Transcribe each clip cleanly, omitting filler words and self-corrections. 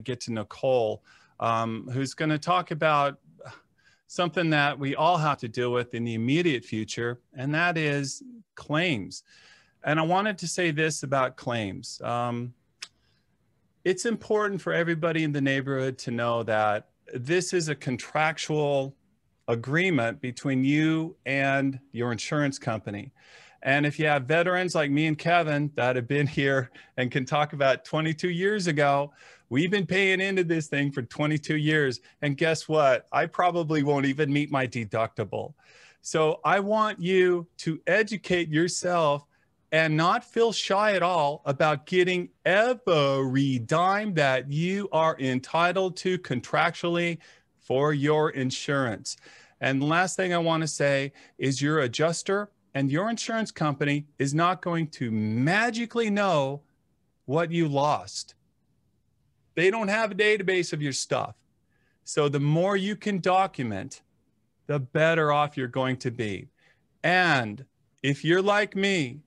get to Nicole, who's going to talk about something that we all have to deal with in the immediate future, and that is claims. And I wanted to say this about claims. It's important for everybody in the neighborhood to know that this is a contractual agreement between you and your insurance company. And if you have veterans like me and Kevin that have been here and can talk about 22 years ago, we've been paying into this thing for 22 years. And guess what? I probably won't even meet my deductible. So I want you to educate yourself and not feel shy at all about getting every dime that you are entitled to contractually for your insurance. And the last thing I want to say is your adjuster and your insurance company is not going to magically know what you lost. They don't have a database of your stuff. So the more you can document, the better off you're going to be. And if you're like me,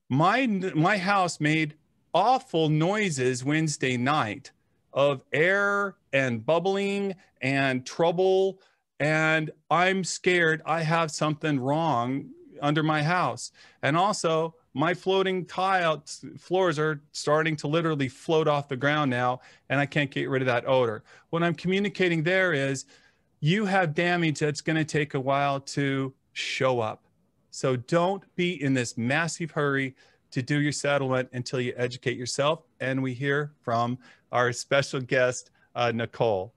my house made awful noises Wednesday night of air and bubbling and trouble, and I'm scared I have something wrong under my house. And also my floating tile floors are starting to literally float off the ground now, and I can't get rid of that odor. What I'm communicating there is you have damage that's going to take a while to show up. So don't be in this massive hurry to do your settlement until you educate yourself. And we hear from our special guest, Nicole.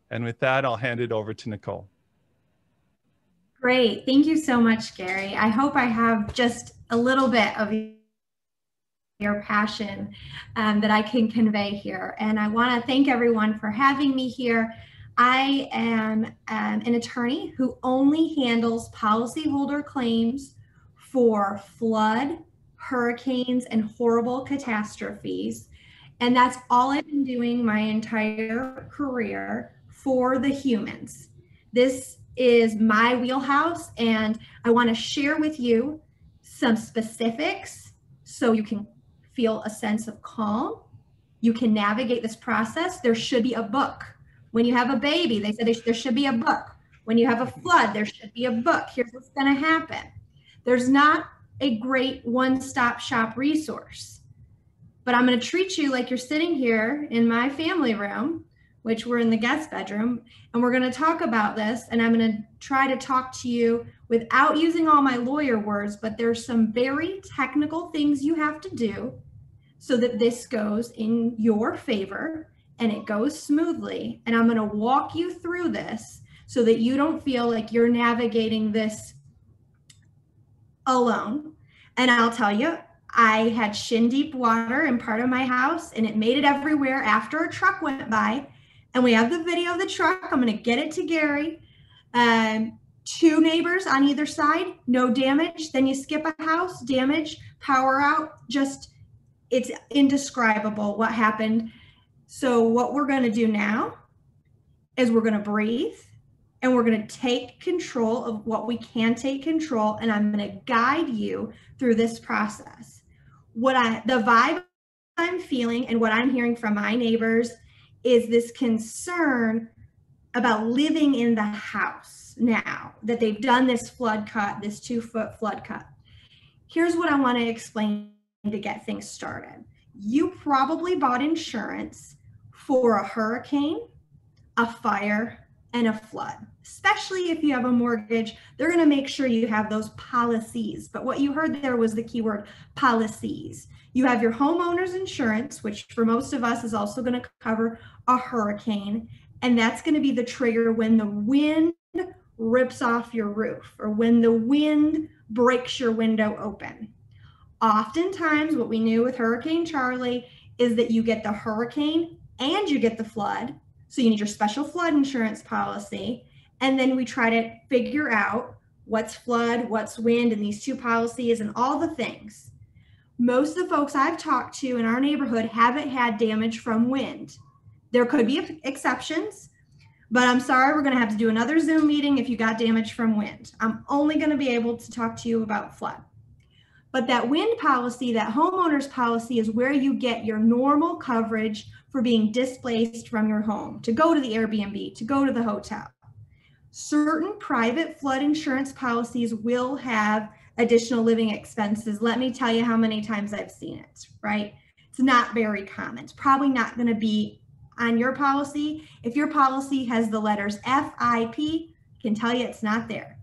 And with that, I'll hand it over to Nicole. Great. Thank you so much, Gary. I hope I have just a little bit of your passion that I can convey here. And I want to thank everyone for having me here. I am an attorney who only handles policyholder claims for flood, hurricanes, and horrible catastrophes. And that's all I've been doing my entire career for the humans. This is my wheelhouse, and I want to share with you some specifics so you can feel a sense of calm. You can navigate this process. There should be a book. When you have a baby, they said there should be a book. When you have a flood, there should be a book. Here's what's going to happen. There's not a great one-stop shop resource, but I'm going to treat you like you're sitting here in my family room, which we're in the guest bedroom, and we're going to talk about this, and I'm going to try to talk to you without using all my lawyer words, but there's some very technical things you have to do so that this goes in your favor and it goes smoothly. And I'm going to walk you through this so that you don't feel like you're navigating this alone. And I'll tell you, I had shin deep water in part of my house, and it made it everywhere after a truck went by. And we have the video of the truck. I'm going to get it to Gary. 2 neighbors on either side, no damage. Then you skip a house, damage, power out. Just, it's indescribable what happened. So what we're going to do now is we're going to breathe, and we're going to take control of what we can take control. And I'm going to guide you through this process. The vibe I'm feeling and what I'm hearing from my neighbors is this concern about living in the house now that they've done this flood cut, this 2-foot flood cut. Here's what I want to explain to get things started. You probably bought insurance for a hurricane, a fire, and a flood. Especially if you have a mortgage, they're going to make sure you have those policies. But what you heard there was the keyword policies. You have your homeowner's insurance, which for most of us is also going to cover a hurricane. And that's going to be the trigger when the wind rips off your roof or when the wind breaks your window open. Oftentimes, what we knew with Hurricane Charlie is that you get the hurricane and you get the flood. So you need your special flood insurance policy. And then we try to figure out what's flood, what's wind, and these 2 policies and all the things. Most of the folks I've talked to in our neighborhood haven't had damage from wind. There could be exceptions, but I'm sorry, we're going to have to do another Zoom meeting if you got damage from wind. I'm only going to be able to talk to you about flood. But that wind policy, that homeowner's policy, is where you get your normal coverage for being displaced from your home, to go to the Airbnb, to go to the hotel. Certain private flood insurance policies will have additional living expenses. Let me tell you how many times I've seen it, right? It's not very common. It's probably not going to be on your policy. If your policy has the letters FIP, I can tell you it's not there.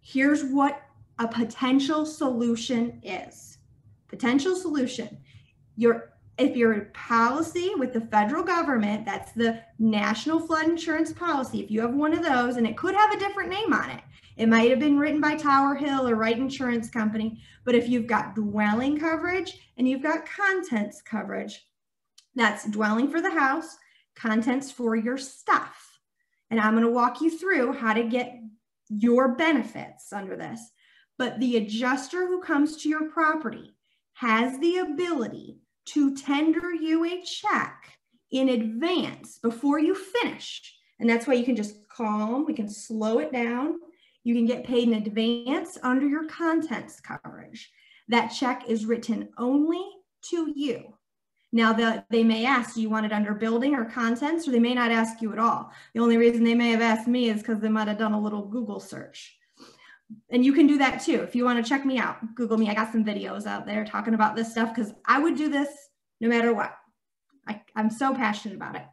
Here's what a potential solution is. Potential solution. If your policy with the federal government, that's the National Flood Insurance Policy, if you have one of those, and it could have a different name on it. It might have been written by Tower Hill or Wright Insurance Company, but if you've got dwelling coverage and you've got contents coverage, that's dwelling for the house, contents for your stuff. And I'm going to walk you through how to get your benefits under this. But the adjuster who comes to your property has the ability to tender you a check in advance before you finish. And that's why you can just call them. We can slow it down. You can get paid in advance under your contents coverage. That check is written only to you. Now, they may ask, do you want it under building or contents, or they may not ask you at all. The only reason they may have asked me is because they might have done a little Google search. And you can do that too. If you want to check me out, Google me. I got some videos out there talking about this stuff because I would do this no matter what. I'm so passionate about it.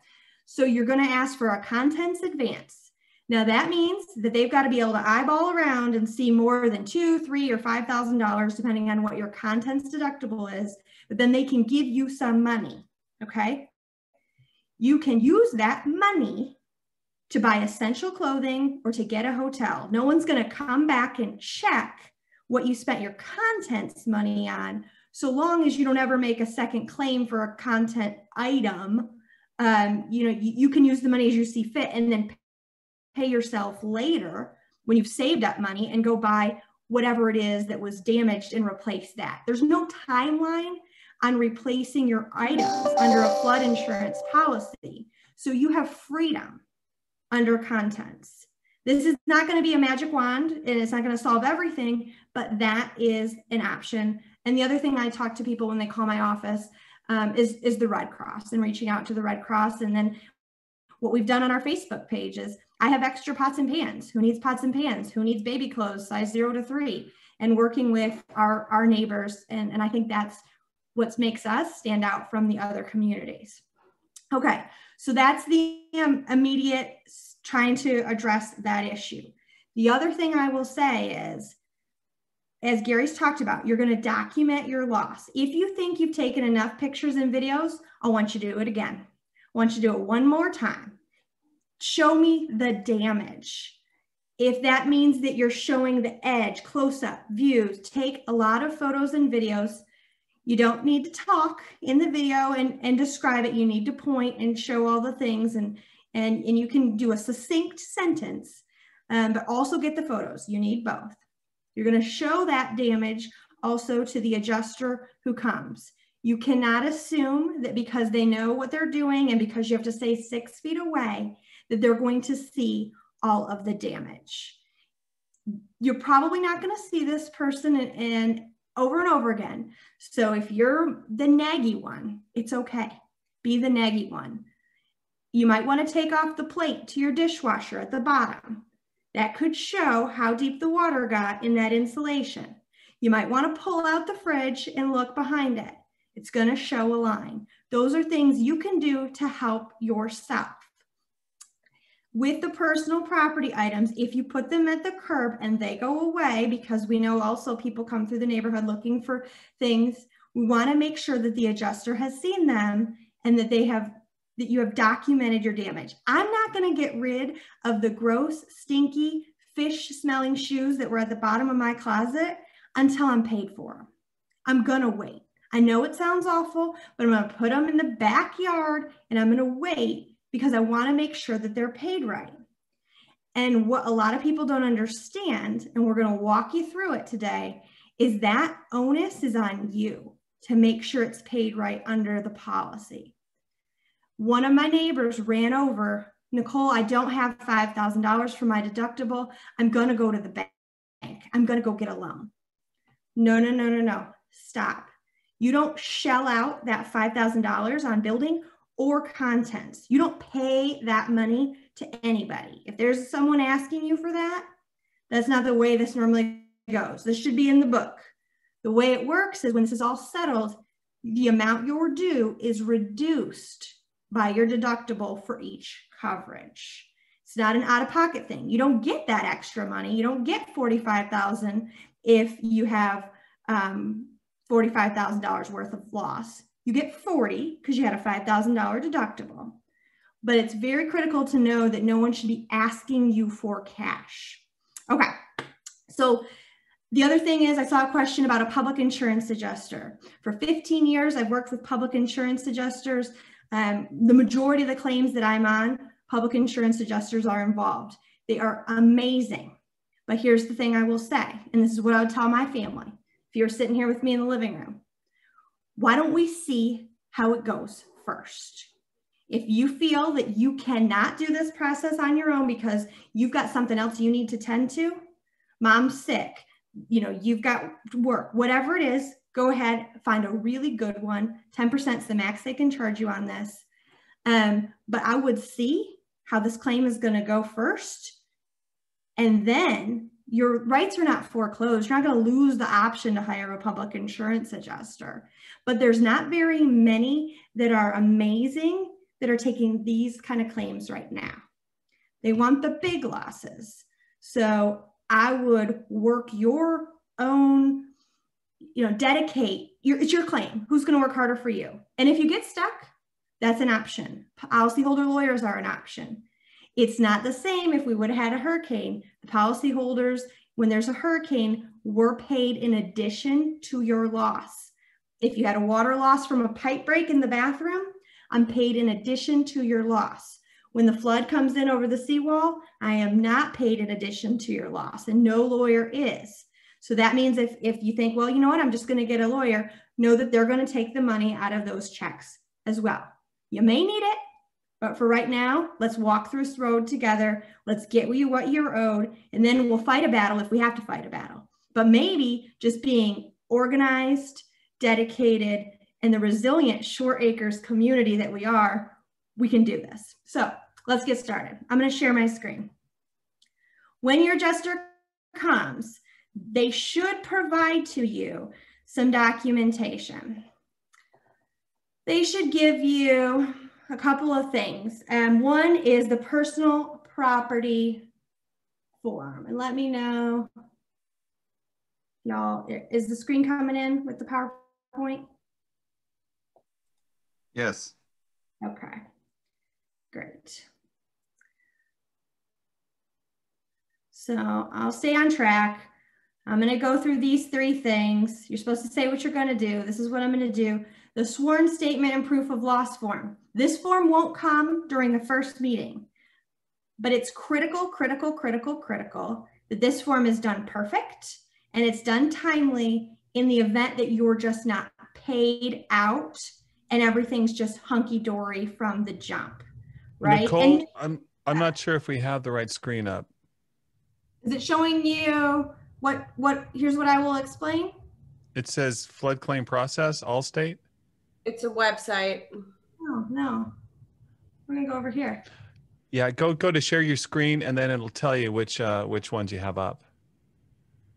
So you're going to ask for a contents advance. Now that means that they've got to be able to eyeball around and see more than $2,000, $3,000, or $5,000, depending on what your contents deductible is, but then they can give you some money, okay? You can use that money to buy essential clothing or to get a hotel. No one's going to come back and check what you spent your contents money on, so long as you don't ever make a second claim for a content item. You can use the money as you see fit and then pay yourself later when you've saved up money and go buy whatever it is that was damaged and replace that. There's no timeline on replacing your items under a flood insurance policy. So you have freedom under contents. This is not going to be a magic wand and it's not going to solve everything, but that is an option. And the other thing I talk to people when they call my office is the Red Cross and reaching out to the Red Cross. And then what we've done on our Facebook page is I have extra pots and pans. Who needs pots and pans? Who needs baby clothes size 0 to 3? And working with our neighbors. And I think that's what makes us stand out from the other communities. Okay, so that's the immediate trying to address that issue. The other thing I will say is, as Gary's talked about, you're going to document your loss. If you think you've taken enough pictures and videos, I want you to do it again. I want you to do it one more time. Show me the damage. If that means that you're showing the edge, close-up, views, take a lot of photos and videos. You don't need to talk in the video and describe it. You need to point and show all the things, and you can do a succinct sentence, but also get the photos. You need both. You're going to show that damage also to the adjuster who comes. You cannot assume that because they know what they're doing and because you have to stay 6 feet away, that they're going to see all of the damage. You're probably not going to see this person and over and over again. So if you're the naggy one, it's okay. Be the naggy one. You might want to take off the plate to your dishwasher at the bottom. That could show how deep the water got in that insulation. You might want to pull out the fridge and look behind it. It's going to show a line. Those are things you can do to help yourself. With the personal property items, if you put them at the curb and they go away, because we know also people come through the neighborhood looking for things, we want to make sure that the adjuster has seen them and that you have documented your damage. I'm not going to get rid of the gross, stinky, fish-smelling shoes that were at the bottom of my closet until I'm paid for them. I'm going to wait. I know it sounds awful, but I'm going to put them in the backyard and I'm going to wait because I want to make sure that they're paid right. And what a lot of people don't understand, and we're going to walk you through it today, is that onus is on you to make sure it's paid right under the policy. One of my neighbors ran over, Nicole, I don't have $5,000 for my deductible. I'm going to go to the bank. I'm going to go get a loan. No. Stop. You don't shell out that $5,000 on building or contents. You don't pay that money to anybody. If there's someone asking you for that, that's not the way this normally goes. This should be in the book. The way it works is when this is all settled, the amount you're due is reduced by your deductible for each coverage. It's not an out-of-pocket thing. You don't get that extra money. You don't get $45,000 if you have $45,000 worth of loss. You get 40 because you had a $5,000 deductible. But it's very critical to know that no one should be asking you for cash. Okay, so the other thing is I saw a question about a public insurance adjuster. For 15 years, I've worked with public insurance adjusters. The majority of the claims that I'm on, public insurance adjusters are involved. They are amazing. But here's the thing I will say, and this is what I would tell my family. If you're sitting here with me in the living room, why don't we see how it goes first? If you feel that you cannot do this process on your own because you've got something else you need to tend to, mom's sick, you know, you've got work, whatever it is, go ahead, find a really good one. 10% is the max they can charge you on this. But I would see how this claim is going to go first. And then your rights are not foreclosed. You're not going to lose the option to hire a public insurance adjuster. But there's not very many that are amazing that are taking these kind of claims right now. They want the big losses. So I would work your own, you know, dedicate, it's your claim. Who's going to work harder for you? And if you get stuck, that's an option. Policyholder lawyers are an option. It's not the same if we would have had a hurricane. The policyholders, when there's a hurricane, were paid in addition to your loss. If you had a water loss from a pipe break in the bathroom, I'm paid in addition to your loss. When the flood comes in over the seawall, I am not paid in addition to your loss, and no lawyer is. So that means if you think, well, you know what, I'm just going to get a lawyer, know that they're going to take the money out of those checks as well. You may need it, but for right now, let's walk through this road together. Let's get you what you're owed, and then we'll fight a battle if we have to fight a battle. But maybe just being organized, dedicated, and the resilient Short Acres community that we are, we can do this. So let's get started. I'm going to share my screen. When your adjuster comes, they should provide to you some documentation. They should give you a couple of things. One is the personal property form. And let me know, y'all, is the screen coming in with the PowerPoint? Yes. Okay, great. So I'll stay on track. I'm going to go through these three things. You're supposed to say what you're going to do. This is what I'm going to do. The sworn statement and proof of loss form. This form won't come during the first meeting, but it's critical that this form is done perfect and it's done timely in the event that you're just not paid out and everything's just hunky-dory from the jump, right? Nicole, and I'm not sure if we have the right screen up. Is it showing you here's what I will explain? It says flood claim process, Allstate. It's a website. Oh, no. We're gonna go over here. Yeah, go to share your screen and then it'll tell you which ones you have up.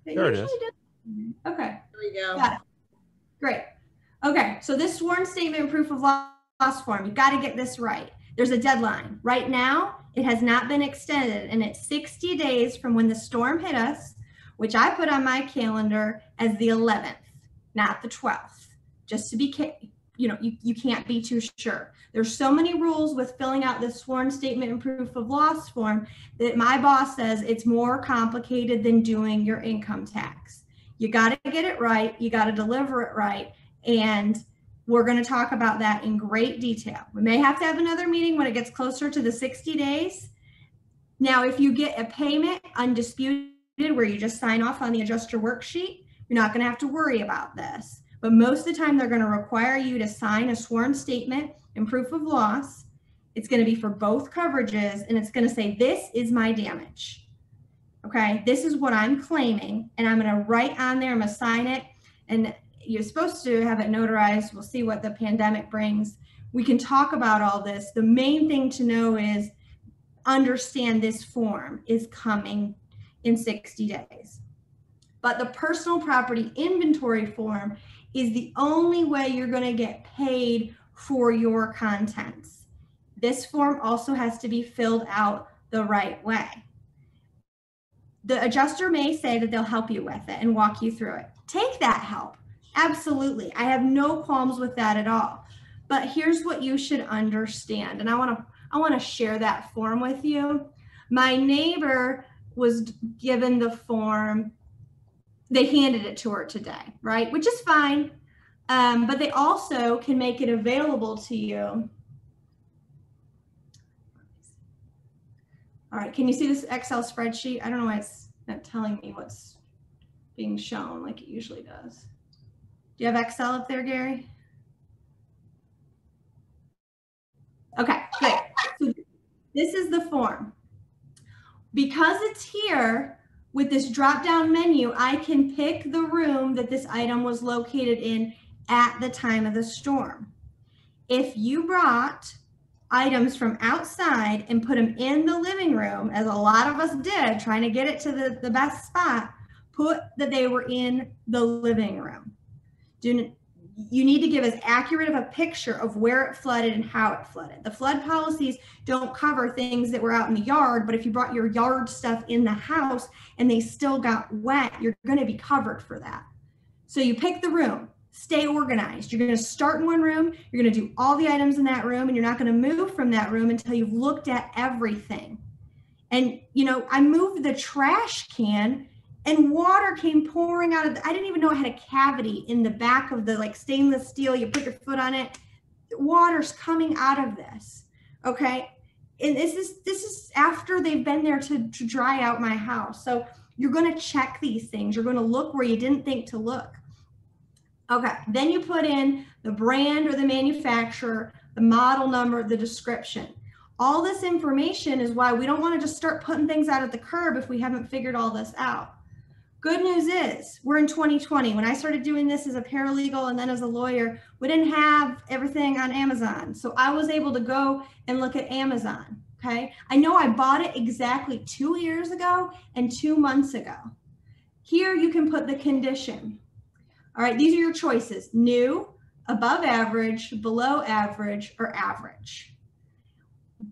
There it is. Okay. There we go. Got it. Great. Okay, so this sworn statement and proof of loss form, you've got to get this right. There's a deadline. Right now, it has not been extended, and it's 60 days from when the storm hit us, which I put on my calendar as the 11th, not the 12th, just to be, you know, you can't be too sure. There's so many rules with filling out this sworn statement and proof of loss form that my boss says it's more complicated than doing your income tax. You got to get it right. You got to deliver it right. And we're going to talk about that in great detail. We may have to have another meeting when it gets closer to the 60 days. Now, if you get a payment undisputed where you just sign off on the adjuster worksheet, you're not going to have to worry about this. But most of the time, they're going to require you to sign a sworn statement and proof of loss. It's going to be for both coverages, and it's going to say, this is my damage. Okay, this is what I'm claiming, and I'm going to write on there, I'm going to sign it, and you're supposed to have it notarized. We'll see what the pandemic brings, We can talk about all this. The main thing to know is understand this form is coming in 60 days. But the personal property inventory form is the only way you're going to get paid for your contents. This form also has to be filled out the right way. The adjuster may say that they'll help you with it and walk you through it. Take that help. Absolutely. I have no qualms with that at all. But here's what you should understand. And I want to share that form with you. My neighbor was given the form. They handed it to her today, right? Which is fine. But they also can make it available to you. All right, can you see this Excel spreadsheet? I don't know why it's not telling me what's being shown like it usually does. Do you have Excel up there, Gary? Okay, good. So this is the form. Because it's here with this drop-down menu, I can pick the room that this item was located in at the time of the storm. If you brought items from outside and put them in the living room, as a lot of us did, trying to get it to the best spot, put that they were in the living room. You need to give as accurate of a picture of where it flooded and how it flooded. The flood policies don't cover things that were out in the yard, but if you brought your yard stuff in the house and they still got wet, you're going to be covered for that. So you pick the room. Stay organized. You're going to start in one room. You're going to do all the items in that room, and you're not going to move from that room until you've looked at everything. And, you know, I moved the trash can and water came pouring out of I didn't even know it had a cavity in the back of the like stainless steel. You put your foot on it. Water's coming out of this. Okay. And this is after they've been there to dry out my house. So you're going to check these things. You're going to look where you didn't think to look. Okay, then you put in the brand or the manufacturer, the model number, the description. All this information is why we don't want to just start putting things out at the curb if we haven't figured all this out. Good news is we're in 2020. When I started doing this as a paralegal and then as a lawyer, we didn't have everything on Amazon. So I was able to go and look at Amazon, okay? I know I bought it exactly 2 years ago and 2 months ago. Here you can put the condition. All right, these are your choices: new, above average, below average, or average.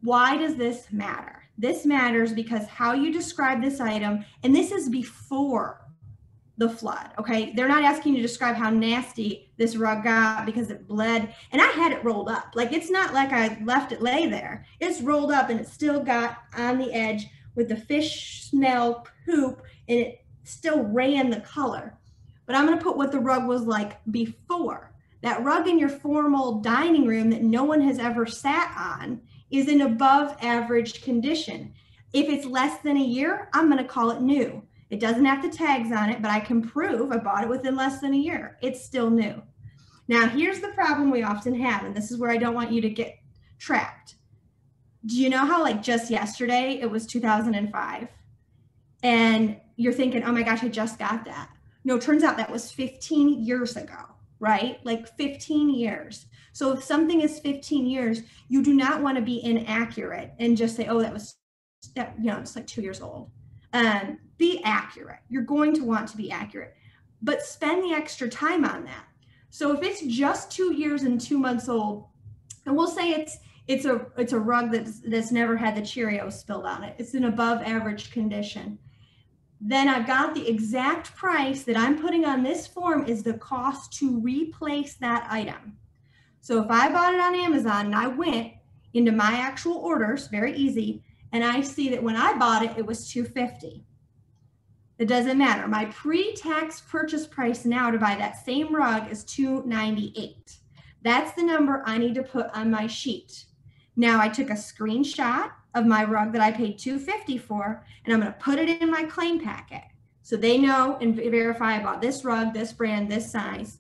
Why does this matter? This matters because how you describe this item, and this is before the flood, okay? They're not asking you to describe how nasty this rug got because it bled, and I had it rolled up. Like, it's not like I left it lay there. It's rolled up, and it still got on the edge with the fish smell poop, and it still ran the color. But I'm going to put what the rug was like before. That rug in your formal dining room that no one has ever sat on is in above average condition. If it's less than a year, I'm going to call it new. It doesn't have the tags on it, but I can prove I bought it within less than a year. It's still new. Now, here's the problem we often have, and this is where I don't want you to get trapped. Do you know how like just yesterday it was 2005? And you're thinking, oh my gosh, I just got that. No, it turns out that was 15 years ago, right? Like 15 years. So if something is 15 years, you do not want to be inaccurate and just say, oh, that, you know, it's like 2 years old. Be accurate. You're going to want to be accurate, but spend the extra time on that. So if it's just 2 years and 2 months old, and we'll say it's a rug that's never had the Cheerios spilled on it, it's in above average condition, then I've got the exact price that I'm putting on this form is the cost to replace that item. So if I bought it on Amazon and I went into my actual orders, very easy, and I see that when I bought it, it was $250. It doesn't matter. My pre-tax purchase price now to buy that same rug is $298. That's the number I need to put on my sheet. Now I took a screenshot of my rug that I paid $250 for, and I'm going to put it in my claim packet so they know and verify I bought this rug, this brand, this size.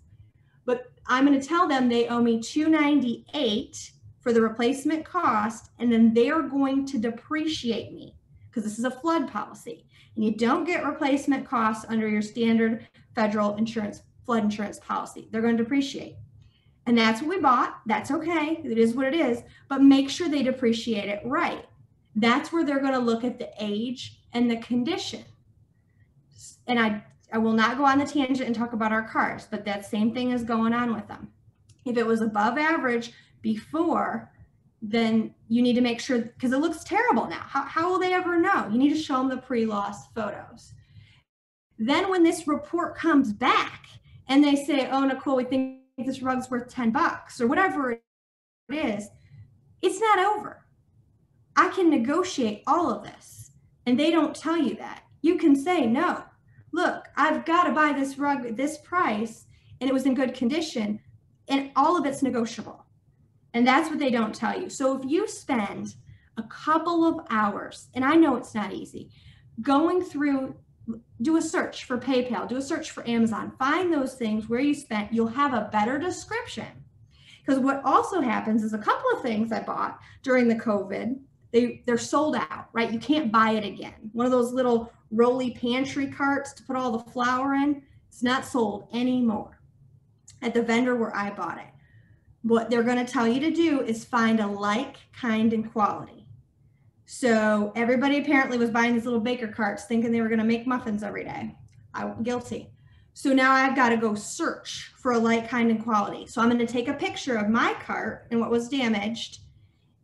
But I'm going to tell them they owe me $298 for the replacement cost, and then they're going to depreciate me because this is a flood policy, and you don't get replacement costs under your standard federal insurance flood insurance policy. They're going to depreciate. And that's what we bought. That's okay. It is what it is. But make sure they depreciate it right. That's where they're going to look at the age and the condition. And I will not go on the tangent and talk about our cars, but that same thing is going on with them. If it was above average before, then you need to make sure, because it looks terrible now. How will they ever know? You need to show them the pre-loss photos. Then when this report comes back and they say, oh, Nicole, we think this rug's worth $10 or whatever it is, it's not over. I can negotiate all of this. And they don't tell you that. You can say, no, look, I've got to buy this rug at this price and it was in good condition, and all of it's negotiable. And that's what they don't tell you. So if you spend a couple of hours, and I know it's not easy, going through, do a search for PayPal, do a search for Amazon, find those things where you spent, you'll have a better description. Because what also happens is a couple of things I bought during the COVID, they're sold out, right? You can't buy it again. One of those little rolly pantry carts to put all the flour in, it's not sold anymore at the vendor where I bought it. What they're going to tell you to do is find a like, kind, and quality. So everybody apparently was buying these little baker carts thinking they were going to make muffins every day. I'm guilty. So now I've got to go search for a like, kind, and quality. So I'm going to take a picture of my cart and what was damaged.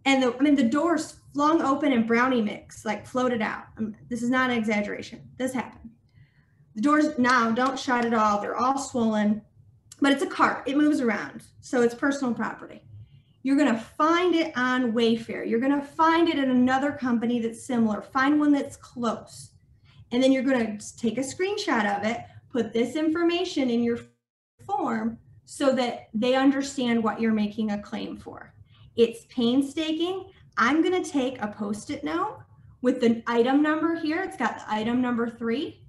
And the doors flung open and brownie mix like floated out. This is not an exaggeration. This happened. The doors now don't shut at all. They're all swollen, but it's a cart. It moves around. So it's personal property. You're going to find it on Wayfair. You're going to find it at another company that's similar. Find one that's close. And then you're going to take a screenshot of it, put this information in your form so that they understand what you're making a claim for. It's painstaking. I'm going to take a Post-it note with the item number here. It's got the item number 3,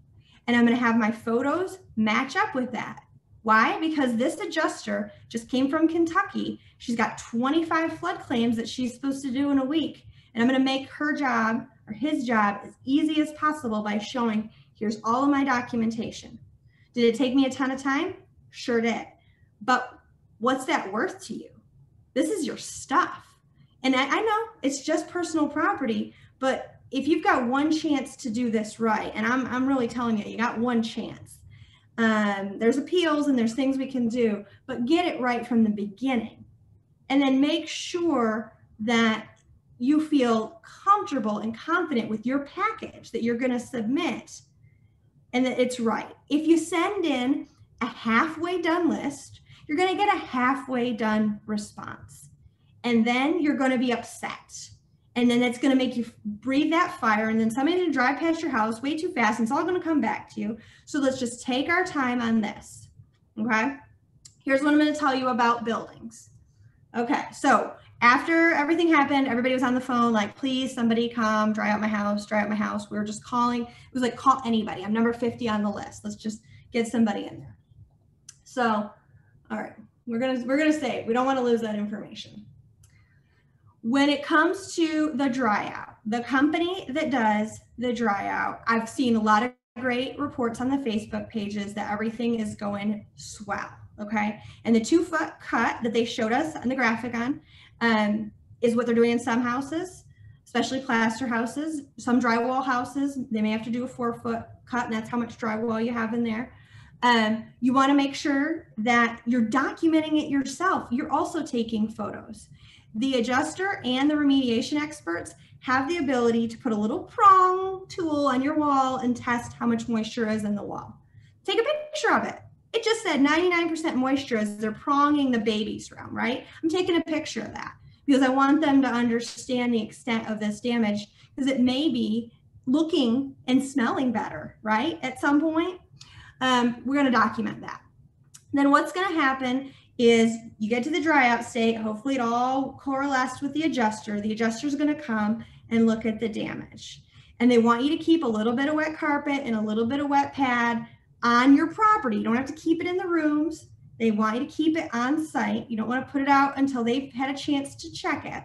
and I'm going to have my photos match up with that. Why? Because this adjuster just came from Kentucky. She's got 25 flood claims that she's supposed to do in a week. And I'm going to make her job or his job as easy as possible by showing, here's all of my documentation. Did it take me a ton of time? Sure did. But what's that worth to you? This is your stuff. And I know it's just personal property, but if you've got one chance to do this right, and I'm really telling you, you got one chance. There's appeals and there's things we can do, but get it right from the beginning. And then make sure that you feel comfortable and confident with your package that you're going to submit and that it's right. If you send in a halfway done list, you're going to get a halfway done response. And then you're going to be upset. And then it's going to make you breathe that fire. And then somebody's going to drive past your house way too fast. And it's all going to come back to you. So let's just take our time on this. Okay. Here's what I'm going to tell you about buildings. Okay. So after everything happened, everybody was on the phone, like, please, somebody come dry out my house, dry out my house. We were just calling. It was like, call anybody. I'm number 50 on the list. Let's just get somebody in there. So, all right, we're gonna say we don't want to lose that information. When it comes to the dry out, the company that does the dry out, I've seen a lot of great reports on the Facebook pages that everything is going swell. Okay, and the 2-foot cut that they showed us on the graphic on is what they're doing in some houses, especially plaster houses. Some drywall houses, they may have to do a 4-foot cut, and that's how much drywall you have in there. You want to make sure that you're documenting it yourself. You're also taking photos. The adjuster and the remediation experts have the ability to put a little prong tool on your wall and test how much moisture is in the wall. Take a picture of it. It just said 99% moisture as they're pronging the babies around, right? I'm taking a picture of that because I want them to understand the extent of this damage, because it may be looking and smelling better, right? At some point. We're going to document that. Then what's going to happen is you get to the dry out state. Hopefully it all coalesced with the adjuster. The adjuster is going to come and look at the damage. And they want you to keep a little bit of wet carpet and a little bit of wet pad on your property. You don't have to keep it in the rooms. They want you to keep it on site. You don't want to put it out until they've had a chance to check it.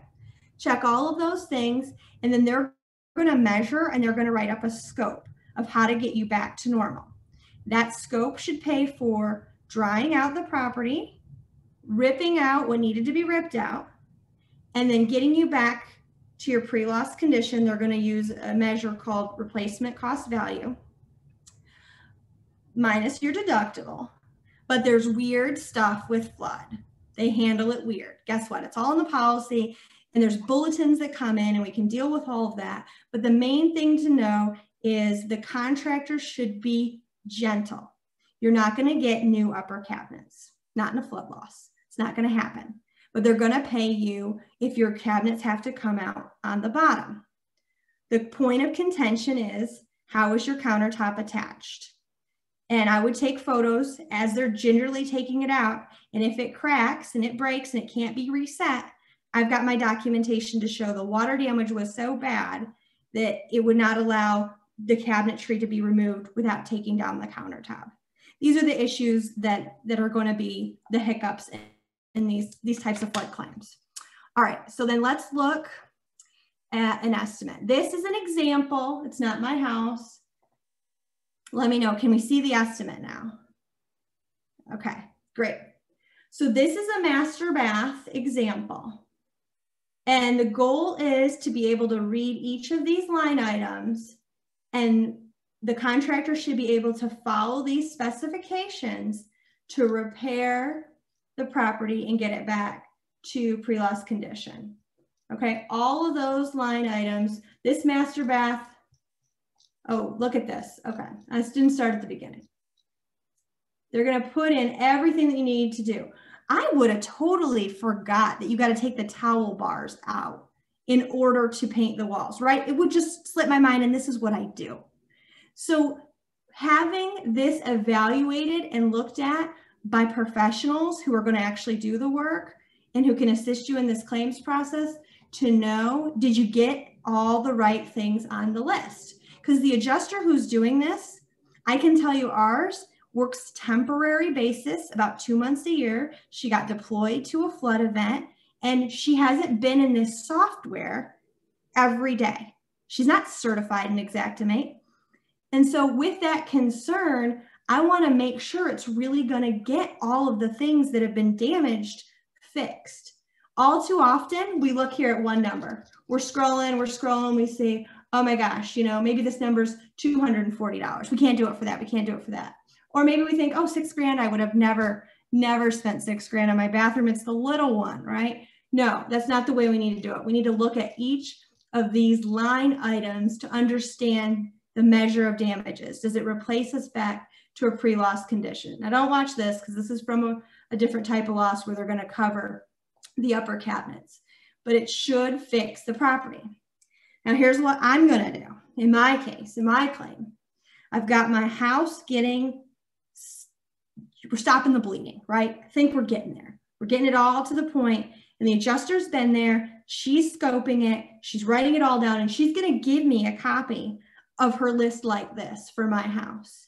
Check all of those things. And then they're going to measure and they're going to write up a scope of how to get you back to normal. That scope should pay for drying out the property, ripping out what needed to be ripped out, and then getting you back to your pre-loss condition. They're going to use a measure called replacement cost value minus your deductible. But there's weird stuff with flood. They handle it weird. Guess what? It's all in the policy, and there's bulletins that come in, and we can deal with all of that. But the main thing to know is the contractor should be gentle. You're not going to get new upper cabinets, not in a flood loss. It's not going to happen. But they're going to pay you if your cabinets have to come out on the bottom. The point of contention is, how is your countertop attached? And I would take photos as they're gingerly taking it out. And if it cracks and it breaks and it can't be reset, I've got my documentation to show the water damage was so bad that it would not allow the cabinetry to be removed without taking down the countertop. These are the issues that are going to be the hiccups in these types of flood claims. All right, so then let's look at an estimate. This is an example. It's not my house. Let me know, can we see the estimate now? Okay, great. So this is a master bath example. And the goal is to be able to read each of these line items, and the contractor should be able to follow these specifications to repair the property and get it back to pre-loss condition. Okay, all of those line items, this master bath, oh, look at this. Okay, I didn't start at the beginning. They're going to put in everything that you need to do. I would have totally forgot that you got to take the towel bars out in order to paint the walls, right? It would just slip my mind, and this is what I do. So having this evaluated and looked at by professionals who are going to actually do the work and who can assist you in this claims process to know, did you get all the right things on the list? Because the adjuster who's doing this, I can tell you ours works temporary basis, about 2 months a year. She got deployed to a flood event, and she hasn't been in this software every day. She's not certified in Xactimate. And so with that concern, I want to make sure it's really going to get all of the things that have been damaged fixed. All too often, we look here at one number. We're scrolling, we see, oh my gosh, you know, maybe this number's $240. We can't do it for that. We can't do it for that. Or maybe we think, oh, $6,000, I would have never spent $6,000 on my bathroom. It's the little one, right? No, that's not the way we need to do it. We need to look at each of these line items to understand the measure of damages. Does it replace us back to a pre-loss condition? Now don't watch this, because this is from a different type of loss where they're going to cover the upper cabinets, but it should fix the property. Now here's what I'm going to do. In my case, in my claim, I've got my house we're stopping the bleeding, right? I think we're getting there. We're getting it all to the point, and the adjuster's been there. She's scoping it. She's writing it all down, and she's going to give me a copy of her list like this for my house.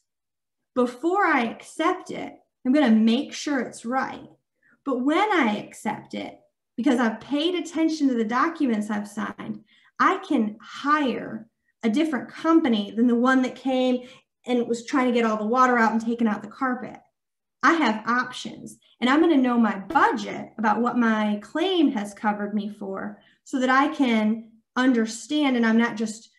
Before I accept it, I'm going to make sure it's right. But when I accept it, because I've paid attention to the documents I've signed, I can hire a different company than the one that came and was trying to get all the water out and taking out the carpet. I have options, and I'm going to know my budget about what my claim has covered me for, so that I can understand, and I'm not just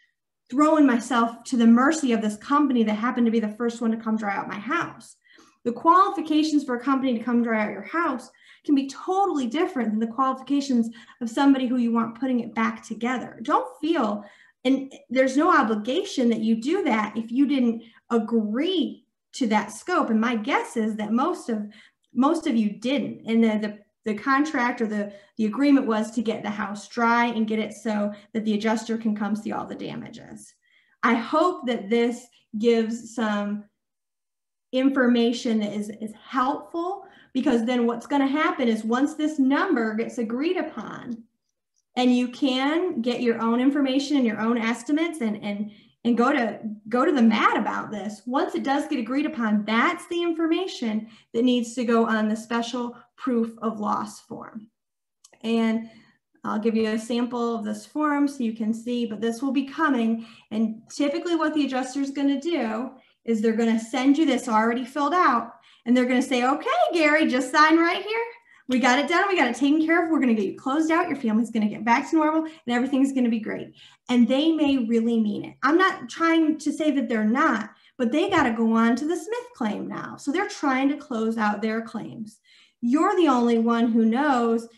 throwing myself to the mercy of this company that happened to be the first one to come dry out my house. The qualifications for a company to come dry out your house can be totally different than the qualifications of somebody who you want putting it back together. Don't feel, and there's no obligation that you do that if you didn't agree to that scope. And my guess is that most of you didn't. And the contract or the agreement was to get the house dry and get it so that the adjuster can come see all the damages. I hope that this gives some information that is helpful, because then what's going to happen is once this number gets agreed upon, and you can get your own information and your own estimates and go to the mat about this. Once it does get agreed upon, that's the information that needs to go on the special proof of loss form. And I'll give you a sample of this form so you can see, but this will be coming. And typically what the adjuster is going to do is they're going to send you this already filled out, and they're going to say, okay, Gary, just sign right here. We got it done. We got it taken care of. We're going to get you closed out. Your family's going to get back to normal and everything's going to be great. And they may really mean it. I'm not trying to say that they're not, but they got to go on to the Smith claim now. So they're trying to close out their claims. You're the only one who knows,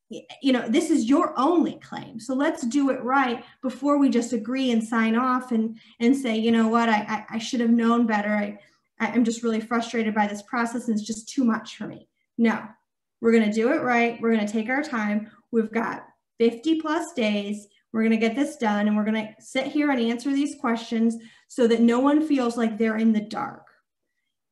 you know, this is your only claim. So let's do it right before we just agree and sign off and say, you know what, I should have known better. I'm just really frustrated by this process and it's just too much for me. No. We're going to do it right. We're going to take our time. We've got 50 plus days. We're going to get this done and we're going to sit here and answer these questions so that no one feels like they're in the dark.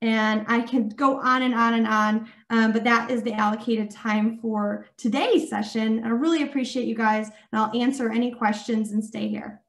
And I can go on and on and on, but that is the allocated time for today's session. I really appreciate you guys and I'll answer any questions and stay here.